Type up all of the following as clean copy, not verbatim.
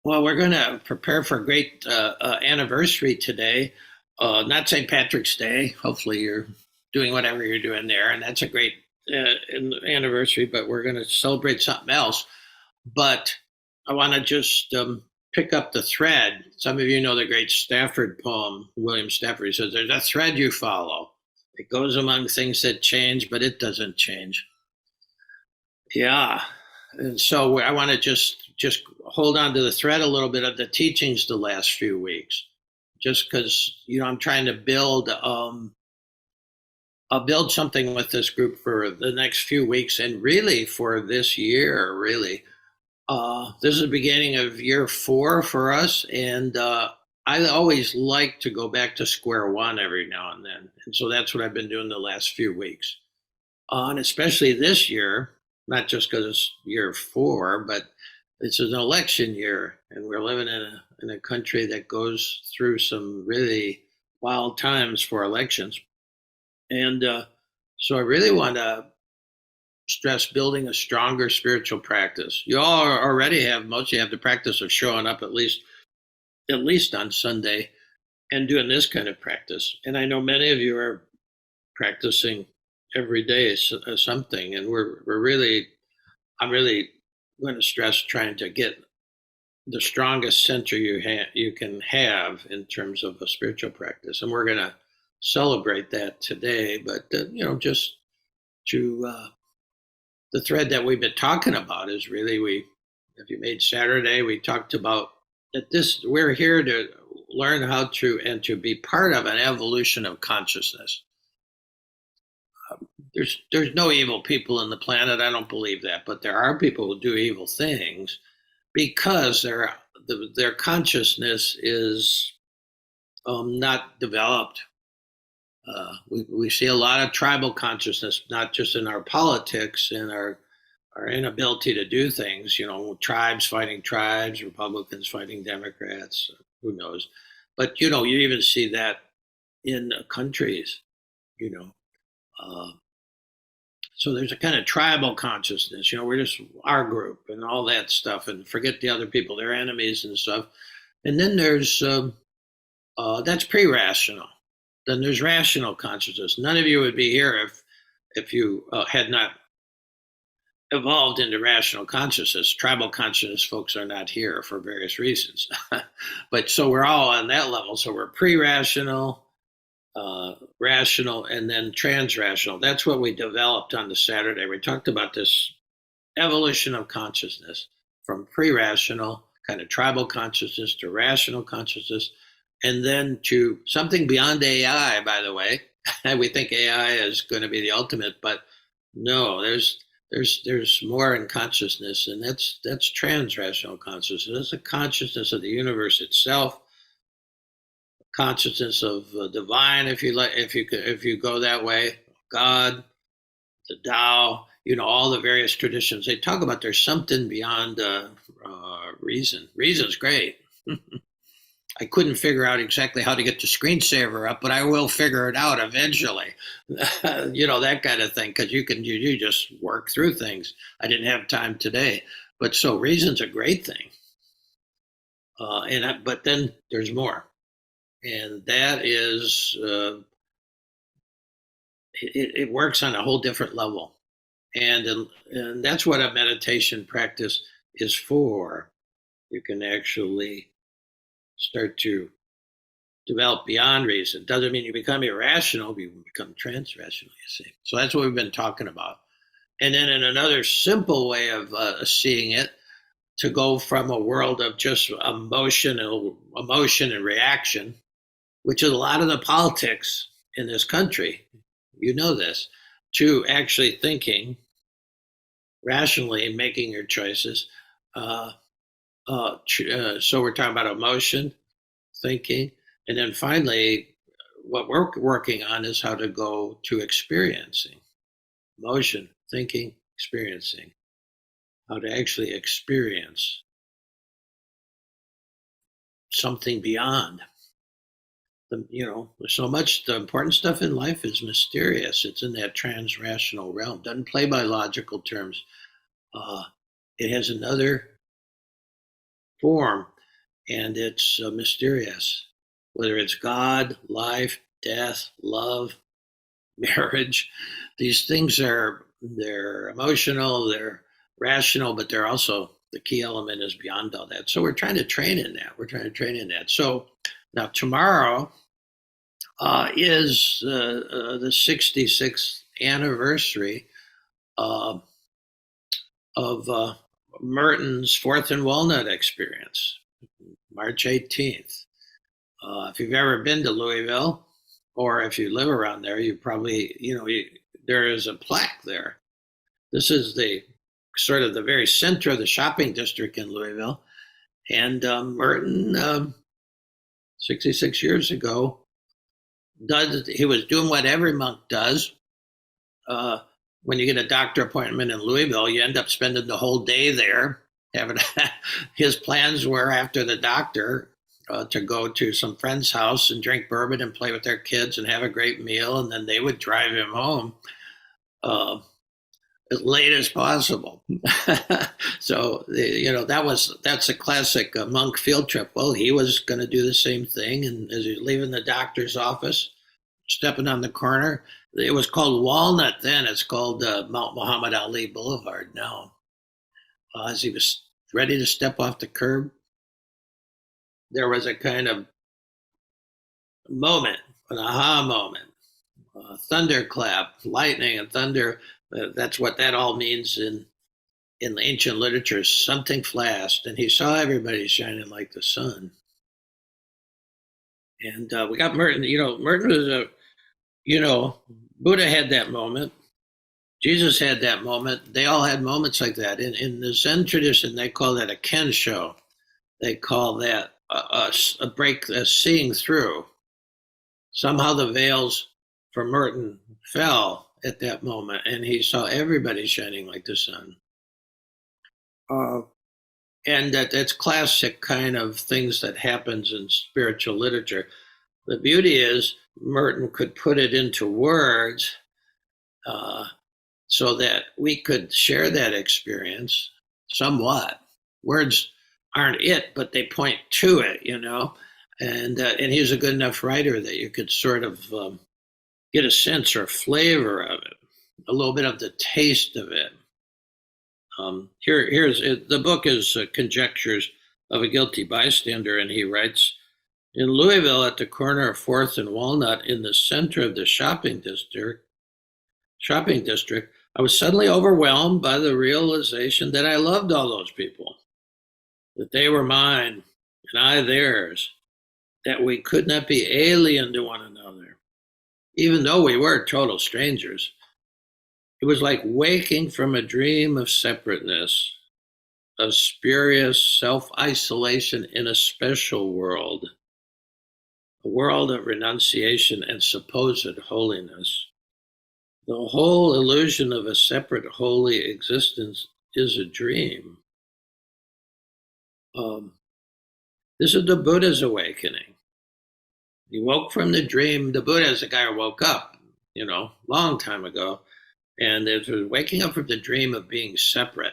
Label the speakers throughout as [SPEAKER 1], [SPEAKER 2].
[SPEAKER 1] Well, we're going to prepare for a great anniversary today. Not St. Patrick's Day. Hopefully, you're doing whatever you're doing there, and that's a great anniversary. But we're going to celebrate something else. But I want to just pick up the thread. Some of you know the great Stafford poem, William Stafford. He says, "There's a thread you follow. It goes among things that change, but it doesn't change." Yeah. And so I want to just hold on to the thread a little bit of the teachings the last few weeks, just because I'm trying to build something with this group for the next few weeks and really for this year. Really, this is the beginning of year 4 for us, and I always like to go back to square one every now and then, and so that's what I've been doing the last few weeks, and especially this year, not just because it's year 4, but it's an election year, and we're living in a country that goes through some really wild times for elections. And so I really want to stress building a stronger spiritual practice. You all already have, most of you have the practice of showing up at least on Sunday and doing this kind of practice. And I know many of you are practicing every day something, and I'm really going to stress trying to get the strongest center you can have in terms of a spiritual practice, and we're going to celebrate that today. But just to the thread that we've been talking about is really, we if you made Saturday, we talked about that this we're here to learn how to and to be part of an evolution of consciousness. There's no evil people in the planet. I don't believe that, but there are people who do evil things because their consciousness is not developed. We see a lot of tribal consciousness, not just in our politics and our inability to do things. Tribes fighting tribes, Republicans fighting Democrats. Who knows? But you even see that in countries. You know, uh, so there's a kind of tribal consciousness. We're just our group and all that stuff, and forget the other people, they're enemies and stuff. And then there's that's pre-rational. Then there's rational consciousness. None of you would be here if you had not evolved into rational consciousness. Tribal consciousness folks are not here for various reasons. But so we're all on that level. So we're pre-rational, rational, and then trans-rational. That's what we developed on the Saturday. We talked about this evolution of consciousness from pre-rational, kind of tribal consciousness, to rational consciousness, and then to something beyond AI, by the way. We think AI is going to be the ultimate, but no, there's more in consciousness, and that's trans-rational consciousness. It's a consciousness of the universe itself, consciousness of divine, if you like, if you go that way, God, the Tao. All the various traditions they talk about. There's something beyond reason. Reason's great. I couldn't figure out exactly how to get the screensaver up, but I will figure it out eventually. That kind of thing, because you just work through things. I didn't have time today, but so reason's a great thing. But then there's more, and that is it works on a whole different level, and that's what a meditation practice is for. You can actually start to develop beyond reason. Doesn't mean you become irrational, you become transrational, you see. So that's what we've been talking about. And then in another simple way of seeing it, to go from a world of just emotion and reaction, which is a lot of the politics in this country, this, to actually thinking rationally and making your choices. So we're talking about emotion, thinking, and then finally, what we're working on is how to go to experiencing. Emotion, thinking, experiencing. How to actually experience something beyond. So much the important stuff in life is mysterious. It's in that trans-rational realm. Doesn't play by logical terms. It has another form. and it's mysterious. Whether it's God, life, death, love, marriage, these things they're emotional, they're rational, but they're also the key element is beyond all that. So we're trying to train in that. We're trying to train in that. So now tomorrow is the 66th anniversary uh, of Merton's Fourth and Walnut experience, March 18th. If you've ever been to Louisville, or if you live around there, you probably, there is a plaque there. This is the sort of the very center of the shopping district in Louisville. And Merton, 66 years ago, he was doing what every monk does. When you get a doctor appointment in Louisville, you end up spending the whole day there. Having his plans were after the doctor to go to some friend's house and drink bourbon and play with their kids and have a great meal, and then they would drive him home as late as possible. So that's a classic monk field trip. Well, he was going to do the same thing, and as he's leaving the doctor's office, stepping on the corner, it was called Walnut then. It's called Mount Muhammad Ali Boulevard now. As he was ready to step off the curb, there was a kind of moment, an aha moment, thunderclap, lightning and thunder. That's what that all means in ancient literature. Something flashed, and he saw everybody shining like the sun. And we got Merton. Merton was Buddha had that moment. Jesus had that moment. They all had moments like that. In the Zen tradition, they call that a kensho. They call that a seeing through. Somehow the veils for Merton fell at that moment, and he saw everybody shining like the sun. And that's classic kind of things that happens in spiritual literature. The beauty is Merton could put it into words so that we could share that experience somewhat. Words aren't it, but they point to it, And he's a good enough writer that you could sort of get a sense or flavor of it, a little bit of the taste of it. Here's it. The book is Conjectures of a Guilty Bystander, and he writes, in Louisville, at the corner of Fourth and Walnut, in the center of the shopping district, I was suddenly overwhelmed by the realization that I loved all those people, that they were mine and I theirs, that we could not be alien to one another, even though we were total strangers. It was like waking from a dream of separateness, of spurious self-isolation in a special world, a world of renunciation and supposed holiness. The whole illusion of a separate holy existence is a dream. This is the Buddha's awakening. He woke from the dream. The Buddha is the guy who woke up, long time ago. And it was waking up from the dream of being separate.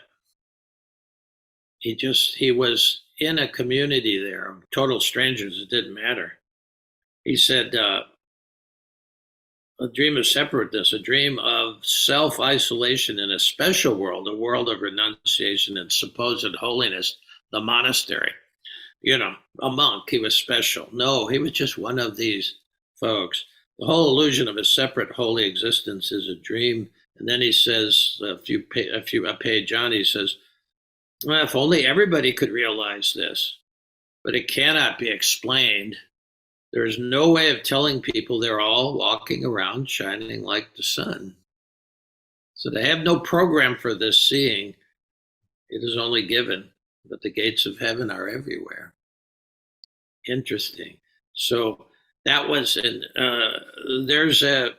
[SPEAKER 1] He was in a community there, total strangers, it didn't matter. He said, a dream of separateness, a dream of self-isolation in a special world, a world of renunciation and supposed holiness, the monastery. A monk, he was special. No, he was just one of these folks. The whole illusion of a separate holy existence is a dream. And then he says, a page on, he says, well, if only everybody could realize this, but it cannot be explained. There is no way of telling people they're all walking around shining like the sun. So they have no program for this seeing. It is only given, but the gates of heaven are everywhere. Interesting. So that was, there's a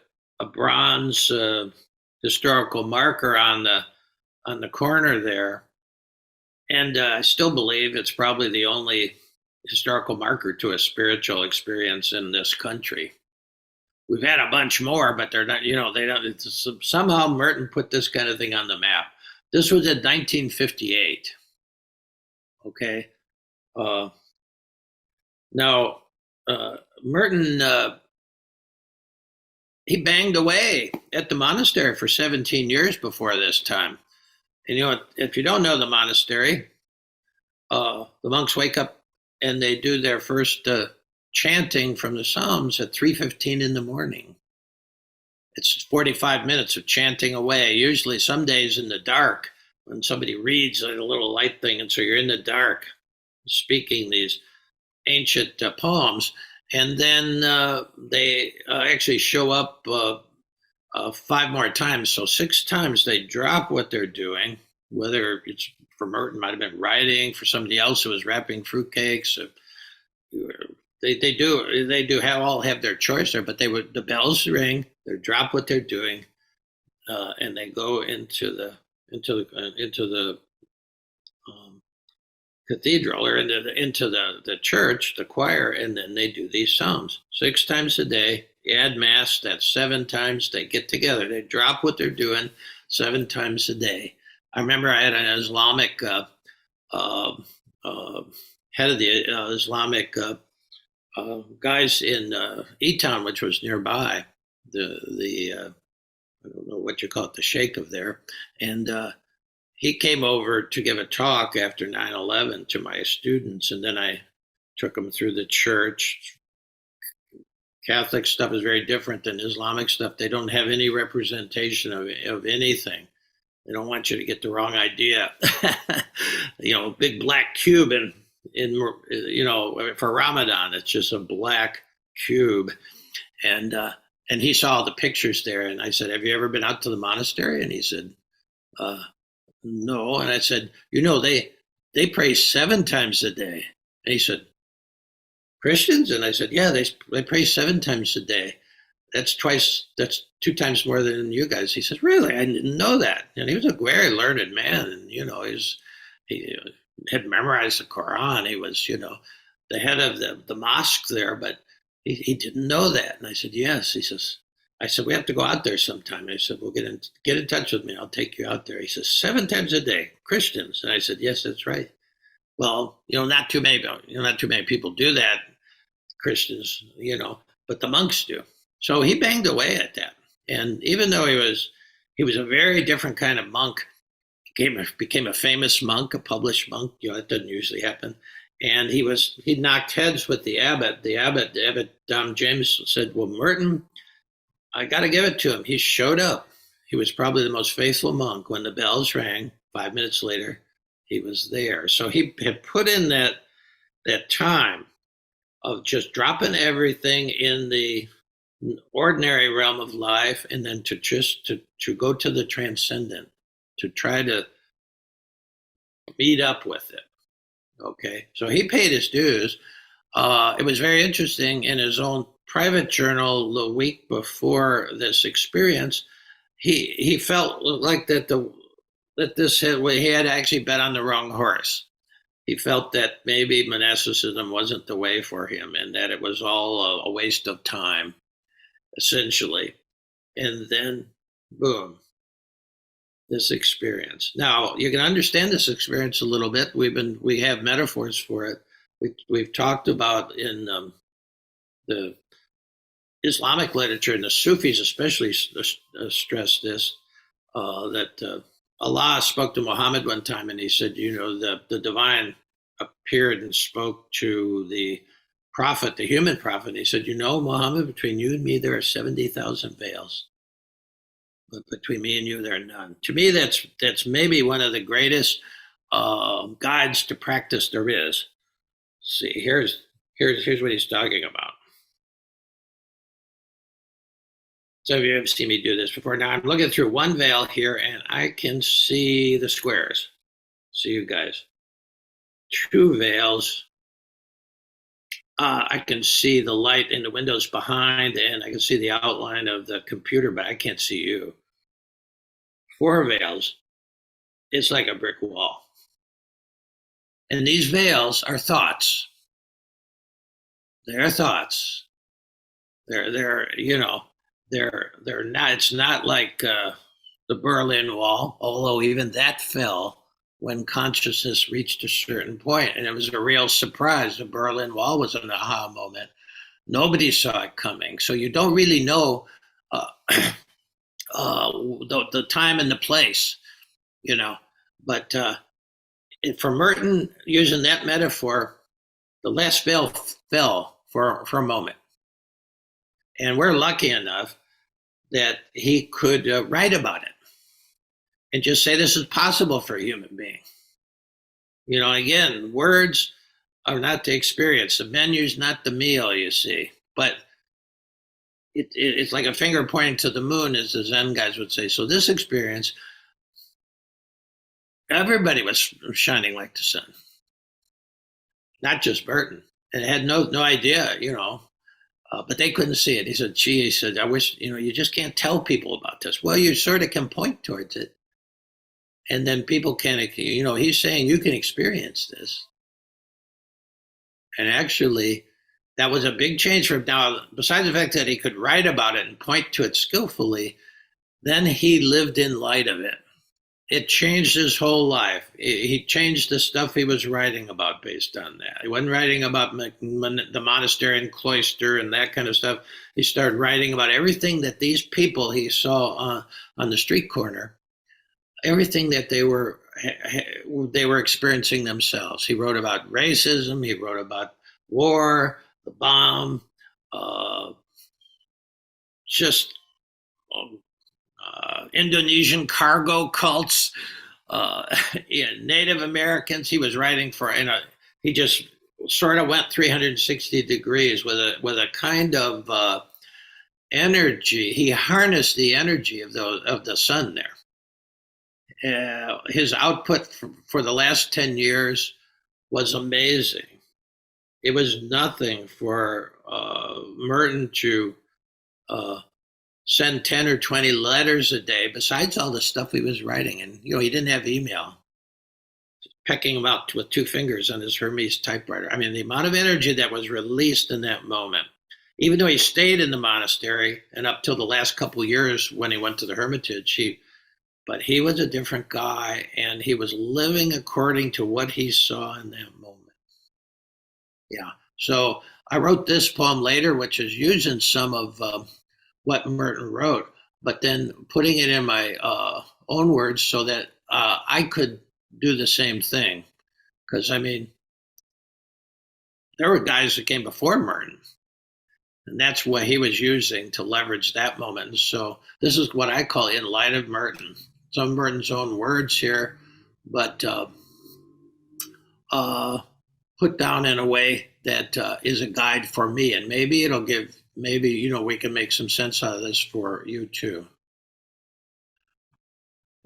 [SPEAKER 1] bronze historical marker on the corner there, and I still believe it's probably the only historical marker to a spiritual experience in this country. We've had a bunch more, but they're not. They don't. Somehow Merton put this kind of thing on the map. This was in 1958. Okay, Now, Merton, he banged away at the monastery for 17 years before this time. And if you don't know the monastery, the monks wake up and they do their first chanting from the Psalms at 3:15 in the morning. It's 45 minutes of chanting away, usually some days in the dark when somebody reads a little light thing. And so you're in the dark speaking these ancient poems. And then they actually show up five more times. So six times they drop what they're doing, whether it's for Merton, might have been writing, for somebody else who was wrapping fruitcakes. They do have all have their choice there, but they would the bells ring, they drop what they're doing, and they go into the um, cathedral or into the church, the choir, and then they do these psalms six times a day. You add mass, that's seven times. They get together, they drop what they're doing seven times a day. I remember I had an Islamic uh, uh, head of the Islamic guys in E-Town, which was nearby. The I don't know what you call it, the sheikh of there, and he came over to give a talk after 9/11 to my students, and then I took them through the church. Catholic stuff is very different than Islamic stuff. They don't have any representation of anything. They don't want you to get the wrong idea. Big black cube for Ramadan, it's just a black cube. And and he saw the pictures there, and I said, "Have you ever been out to the monastery?" And he said, uh, "No." And I said, they pray seven times a day. And he said, "Christians?" And I said, "Yeah, they pray seven times a day. That's two times more than you guys." He says, "Really? I didn't know that." And he was a very learned man, and he had memorized the Quran. He was the head of the mosque there, but he didn't know that. And I said, "Yes." He says, I said, "We have to go out there sometime." I said, "We'll get in touch with me. I'll take you out there." He says, "Seven times a day, Christians?" And I said, "Yes, that's right." Well, not too many people do that, Christians, but the monks do. So he banged away at that. And even though he was a very different kind of monk, became a famous monk, a published monk. That doesn't usually happen. And he knocked heads with the abbot. The abbot Dom James said, "Well, Merton, I got to give it to him. He showed up. He was probably the most faithful monk. When the bells rang, 5 minutes later, he was there." So he had put in that time of just dropping everything in the ordinary realm of life, and then to go to the transcendent, to try to meet up with it. Okay, so he paid his dues. It was very interesting. In his own private journal the week before this experience, he felt like he had actually bet on the wrong horse. He felt that maybe monasticism wasn't the way for him, and that it was all a waste of time, essentially. And then, boom, this experience. Now you can understand this experience a little bit. We have metaphors for it. We've talked about in the Islamic literature, and the Sufis especially stress this, that Allah spoke to Muhammad one time, and he said, the divine appeared and spoke to the prophet, the human prophet. He said, Muhammad, between you and me, there are 70,000 veils. But between me and you, there are none. To me, that's maybe one of the greatest guides to practice there is. See, here's what he's talking about. So you have seen me do this before. Now I'm looking through one veil here, and I can see the squares. See you guys. Two veils. I can see the light in the windows behind, and I can see the outline of the computer, but I can't see you. Four veils. It's like a brick wall. And these veils are thoughts. They're thoughts. They're not. It's not like the Berlin Wall, although even that fell. when consciousness reached a certain point, and it was a real surprise. The Berlin Wall was an aha moment. Nobody saw it coming, so you don't really know uh, the time and the place, you know. But for Merton, using that metaphor, the last veil fell for a moment, and we're lucky enough that he could write about it and just say this is possible for a human being. You know, again, words are not the experience. The menu's not the meal, you see. But it's like a finger pointing to the moon, as the Zen guys would say. So this experience, everybody was shining like the sun, not just Burton. And had no idea, you know, but they couldn't see it. He said, gee, he said, I wish, you know, you just can't tell people about this. Well, you sort of can point towards it. And then people can, you know, he's saying you can experience this. And actually, that was a big change for him. Now, besides the fact that he could write about it and point to it skillfully, then he lived in light of it. It changed his whole life. He changed the stuff he was writing about based on that. He wasn't writing about the monastery and cloister and that kind of stuff. He started writing about everything that these people he saw on the street corner, everything that they were experiencing themselves. He wrote about racism. He wrote about war, the bomb, just um, Indonesian cargo cults, Native Americans. He was writing for, he just sort of went 360 degrees with a kind of energy. He harnessed the energy of the sun there. His output for the last 10 years was amazing. It was nothing for Merton to send 10 or 20 letters a day, besides all the stuff he was writing. And, you know, he didn't have email, pecking them out with two fingers on his Hermes typewriter. I mean, the amount of energy that was released in that moment, even though he stayed in the monastery and up till the last couple of years when he went to the Hermitage, but he was a different guy, and he was living according to what he saw in that moment. Yeah. So I wrote this poem later, which is using some of what Merton wrote, but then putting it in my own words so that I could do the same thing. Because, I mean, there were guys that came before Merton, and that's what he was using to leverage that moment. And so this is what I call in light of Merton. Some of Merton's own words here, but put down in a way that is a guide for me. And maybe you know, we can make some sense out of this for you too.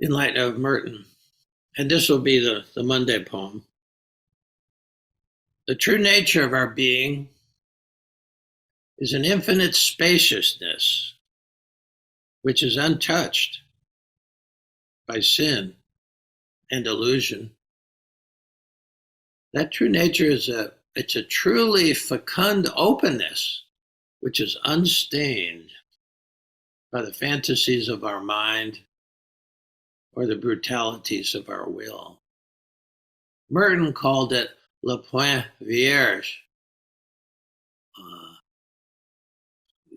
[SPEAKER 1] In light of Merton. And this will be the Monday poem. The true nature of our being is an infinite spaciousness which is untouched by sin and illusion. That true nature is it's a truly fecund openness which is unstained by the fantasies of our mind or the brutalities of our will. Merton called it le point vierge.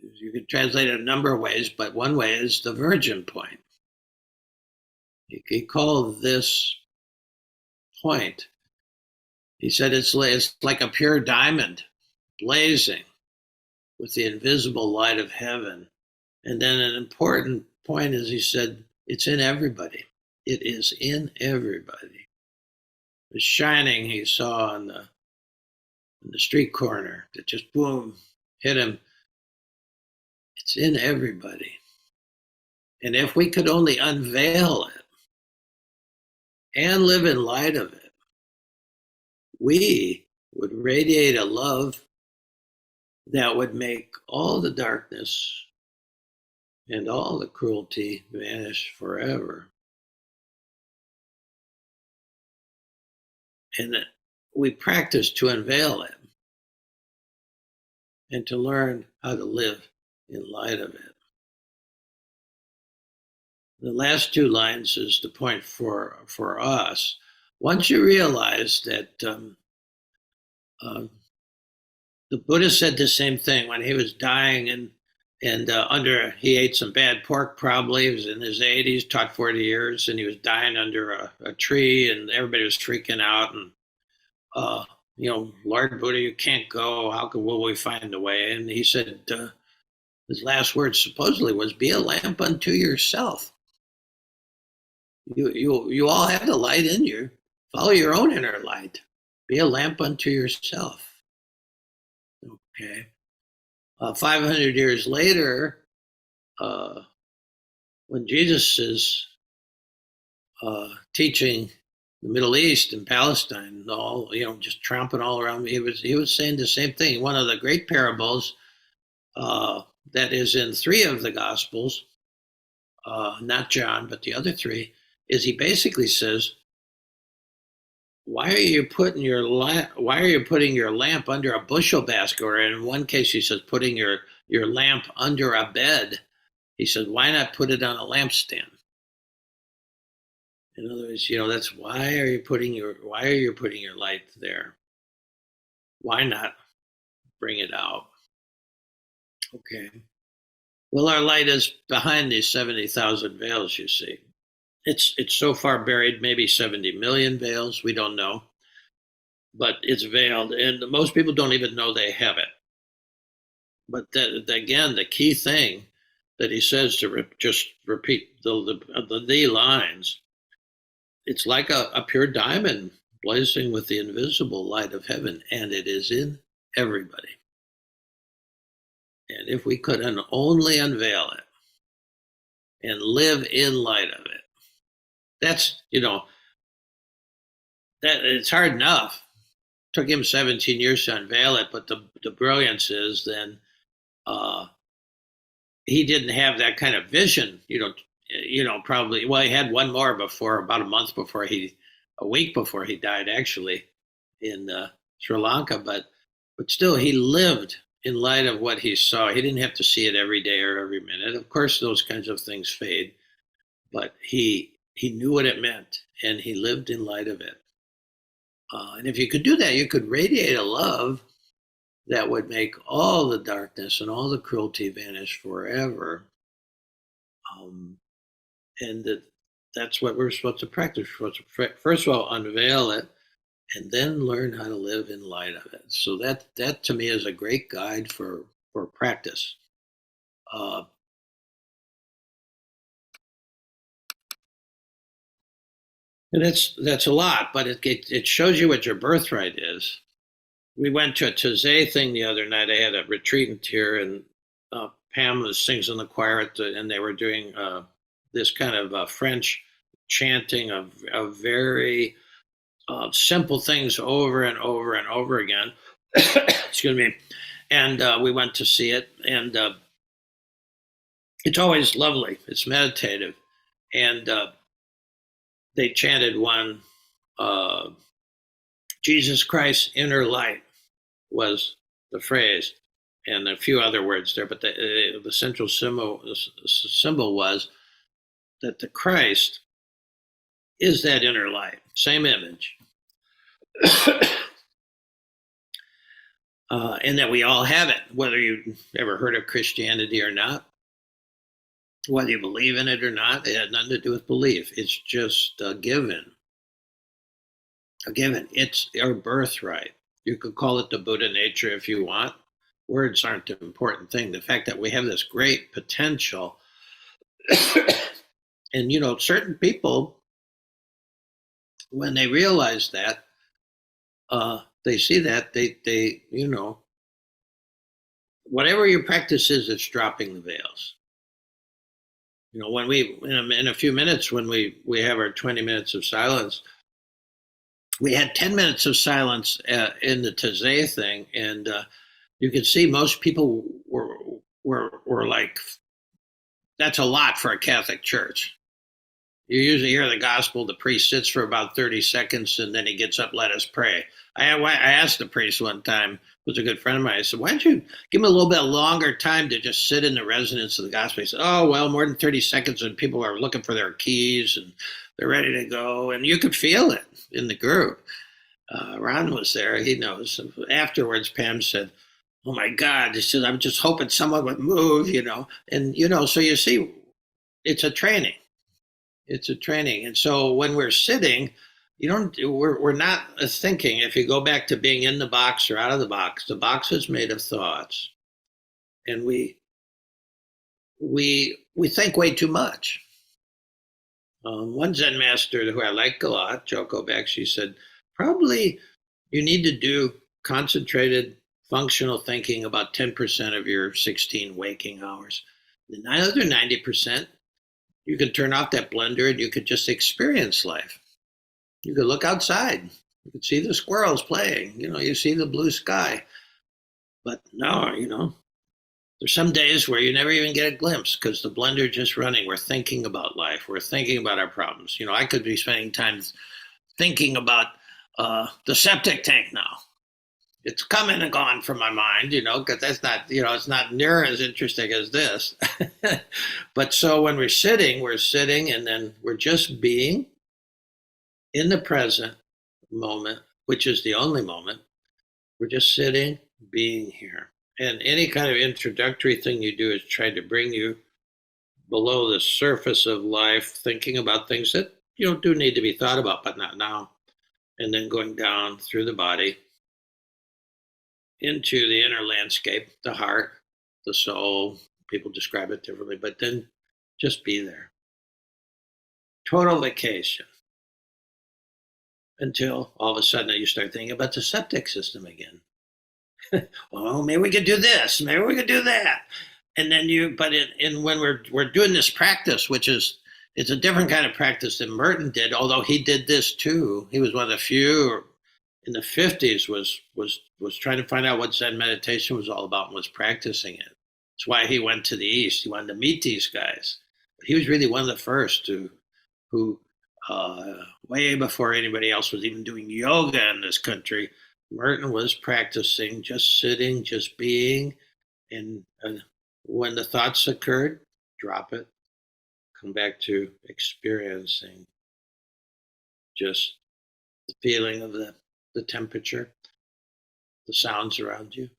[SPEAKER 1] You could translate it a number of ways, but one way is the virgin point. He called this point, he said it's like a pure diamond blazing with the invisible light of heaven. And then an important point is he said, it's in everybody. It is in everybody. The shining he saw on the street corner that just boom, hit him. It's in everybody. And if we could only unveil it and live in light of it, we would radiate a love that would make all the darkness and all the cruelty vanish forever. And that we practice to unveil it and to learn how to live in light of it. The last two lines is the point for us. once you realize that uh, the Buddha said the same thing when he was dying, and under he ate some bad pork. Probably he was in his 80s, taught 40 years, and he was dying under a tree, and everybody was freaking out. And uh, Lord Buddha, you can't go. How will we find a way? And he said his last words supposedly was, "Be a lamp unto yourself." You all have the light in you. Follow your own inner light. Be a lamp unto yourself. Okay. 500 years later, uh, when Jesus is teaching the Middle East and Palestine, all just tromping all around me, he was saying the same thing. One of the great parables that is in 3 of the Gospels, not John, but the other 3, is he basically says, why are you putting your lamp under a bushel basket? Or in one case, he says, putting your lamp under a bed. He said, why not put it on a lampstand? In other words, that's why are you putting your light there? Why not bring it out? Okay. Well, our light is behind these 70,000 veils, you see. It's so far buried, maybe 70 million veils. We don't know. But it's veiled, and most people don't even know they have it. But again, the key thing that he says to just repeat the lines, it's like a pure diamond blazing with the invisible light of heaven, and it is in everybody. And if we could only unveil it and live in light of it, that's, that it's hard enough. It took him 17 years to unveil it, but the brilliance is then he didn't have that kind of vision, probably. Well, he had one more before, about a week before he died, actually, in Sri Lanka. But still, he lived in light of what he saw. He didn't have to see it every day or every minute. Of course, those kinds of things fade, but he knew what it meant, and he lived in light of it. And if you could do that, you could radiate a love that would make all the darkness and all the cruelty vanish forever. And that's what we're supposed to practice. We're supposed to, first of all, unveil it, and then learn how to live in light of it. So that to me is a great guide for practice. And that's a lot, but it shows you what your birthright is. We went to a Taizé thing the other night. I had a retreatant here, and Pam sings in the choir, and they were doing this kind of French chanting of very simple things over and over and over again. Excuse me. And we went to see it, and it's always lovely. It's meditative. And they chanted one, Jesus Christ, inner light was the phrase, and a few other words there. But the central symbol was that the Christ is that inner light, same image. And that we all have it, whether you ever heard of Christianity or not, whether you believe in it or not. It had nothing to do with belief. It's just a given. A given. It's our birthright. You could call it the Buddha nature if you want. Words aren't the important thing. The fact that we have this great potential. And, certain people, when they realize that, they see that, they whatever your practice is, it's dropping the veils. When we, in a few minutes, when we have our 20 minutes of silence, we had 10 minutes of silence in the Taizé thing, and you could see most people were like, that's a lot for a Catholic church. You usually hear the gospel, the priest sits for about 30 seconds, and then he gets up, let us pray. I asked the priest one time, who was a good friend of mine. I said, "Why don't you give him a little bit longer time to just sit in the resonance of the gospel?" He said, "Oh well, more than 30 seconds, and people are looking for their keys and they're ready to go, and you could feel it in the group." Ron was there; he knows. Afterwards, Pam said, "Oh my God!" She said, "I'm just hoping someone would move, you know." And so you see, it's a training. It's a training. And so when we're sitting, you don't we're not thinking. If you go back to being in the box or out of the box is made of thoughts. And we think way too much. One Zen master who I like a lot, Joko Beck, she said, probably you need to do concentrated functional thinking about 10% of your 16 waking hours. The other 90%, you can turn off that blender and you could just experience life. You could look outside. You could see the squirrels playing. You see the blue sky. But no, there's some days where you never even get a glimpse because the blender just running. We're thinking about life. We're thinking about our problems. I could be spending time thinking about the septic tank now. It's coming and gone from my mind, because that's not, it's not near as interesting as this. But so when we're sitting and then we're just being in the present moment, which is the only moment. We're just sitting, being here. And any kind of introductory thing you do is try to bring you below the surface of life, thinking about things that do need to be thought about, but not now. And then going down through the body into the inner landscape, the heart, the soul. People describe it differently, but then just be there. Total vacation. Until all of a sudden you start thinking about the septic system again. Well, maybe we could do this, maybe we could do that. And then when we're doing this practice, which is, it's a different kind of practice than Merton did, although he did this too. He was one of the few in the 50s was trying to find out what Zen meditation was all about and was practicing it. That's why he went to the East. He wanted to meet these guys. But he was really one of the first who way before anybody else was even doing yoga in this country, Merton was practicing just sitting, just being, and when the thoughts occurred, drop it, come back to experiencing just the feeling of the temperature, the sounds around you.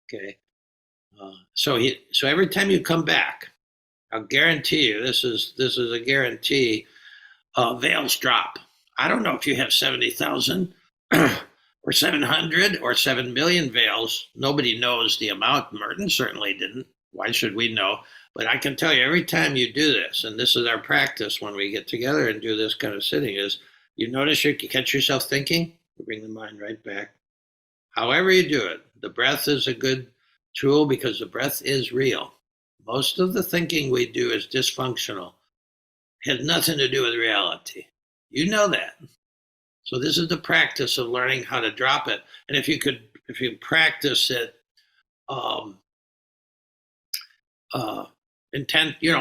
[SPEAKER 1] Okay, so every time you come back, I'll guarantee you this is a guarantee. Veils drop. I don't know if you have 70,000 or 700 or 7 million veils. Nobody knows the amount. Merton certainly didn't. Why should we know? But I can tell you every time you do this, and this is our practice when we get together and do this kind of sitting, is you notice you catch yourself thinking, you bring the mind right back. However you do it, the breath is a good tool because the breath is real. Most of the thinking we do is dysfunctional. It has nothing to do with reality. You know that. So this is the practice of learning how to drop it. And if you practice it,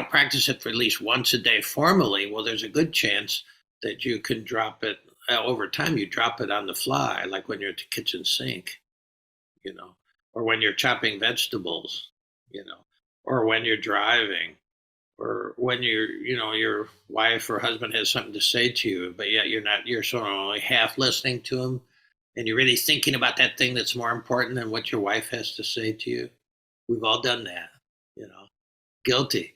[SPEAKER 1] practice it for at least once a day formally, well, there's a good chance that you can drop it over time. You drop it on the fly, like when you're at the kitchen sink, or when you're chopping vegetables, or when you're driving, or when your wife or husband has something to say to you, but yet you're sort of only half listening to them, and you're really thinking about that thing that's more important than what your wife has to say to you. We've all done that, guilty,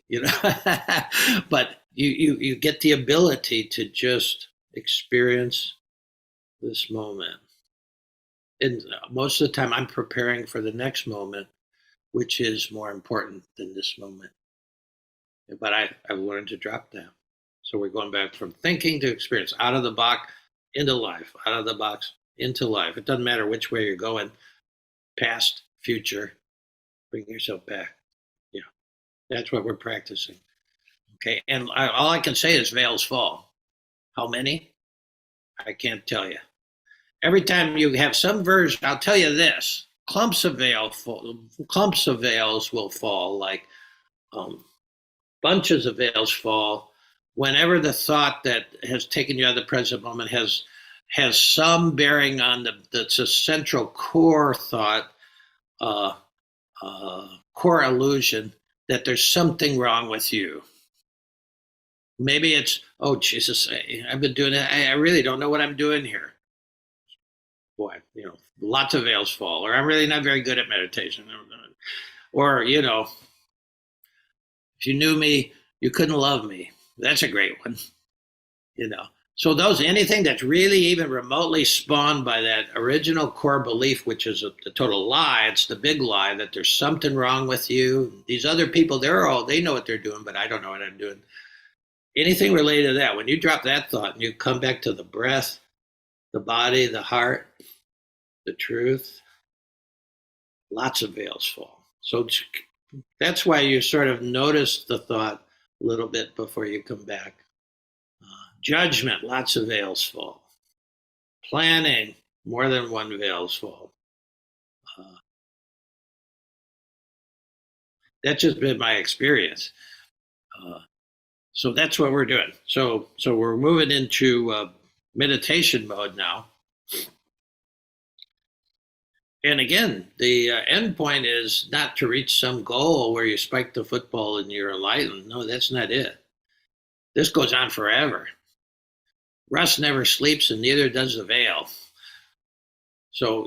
[SPEAKER 1] but you get the ability to just experience this moment. And most of the time I'm preparing for the next moment, which is more important than this moment. But I've learned to drop that. So we're going back from thinking to experience, out of the box into life, out of the box into life. It doesn't matter which way you're going, past, future, bring yourself back. Yeah, that's what we're practicing. Okay, and all I can say is veils fall. How many? I can't tell you. Every time you have some version, I'll tell you this: clumps of veils will fall, like bunches of veils fall whenever the thought that has taken you out of the present moment has has some bearing on that's a central core thought, uh, core illusion that there's something wrong with you. Maybe it's, oh, Jesus, I've been doing it. I really don't know what I'm doing here. Boy, lots of veils fall, or I'm really not very good at meditation. Or, if you knew me, you couldn't love me. That's a great one, you know. So those, anything that's really even remotely spawned by that original core belief, which is a total lie, it's the big lie that there's something wrong with you. These other people, they know what they're doing, but I don't know what I'm doing. Anything related to that, when you drop that thought and you come back to the breath, the body, the heart, the truth, lots of veils fall. So that's why you sort of notice the thought a little bit before you come back. Judgment, lots of veils fall. Planning, more than one veils fall. That's just been my experience. So that's what we're doing. So we're moving into meditation mode now. And again, the end point is not to reach some goal where you spike the football and you're enlightened. No, that's not it. This goes on forever. Rust never sleeps, and neither does the veil. So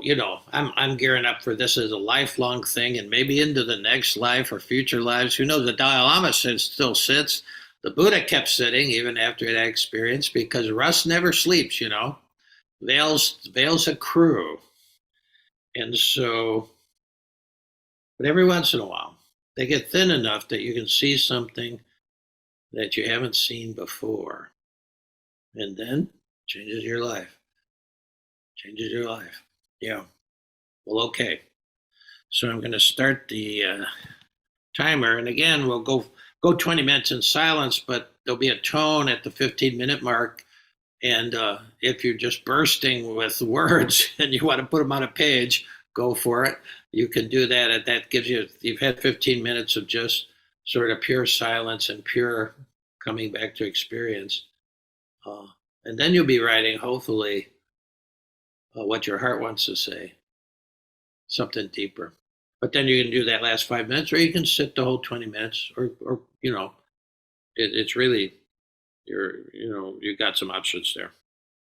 [SPEAKER 1] I'm gearing up for this as a lifelong thing, and maybe into the next life or future lives. Who knows? The Dalai Lama still sits. The Buddha kept sitting even after that experience because rust never sleeps. Veils accrue, and so, but every once in a while they get thin enough that you can see something that you haven't seen before, and then changes your life. Changes your life. Yeah. Well, okay. So I'm going to start the timer, and again, we'll go 20 minutes in silence, but there'll be a tone at the 15-minute mark. And if you're just bursting with words and you want to put them on a page, go for it. You can do that. And that gives you've had 15 minutes of just sort of pure silence and pure coming back to experience. And then you'll be writing, hopefully, what your heart wants to say, something deeper. But then you can do that last 5 minutes, or you can sit the whole 20 minutes, or it's really, you got some options there.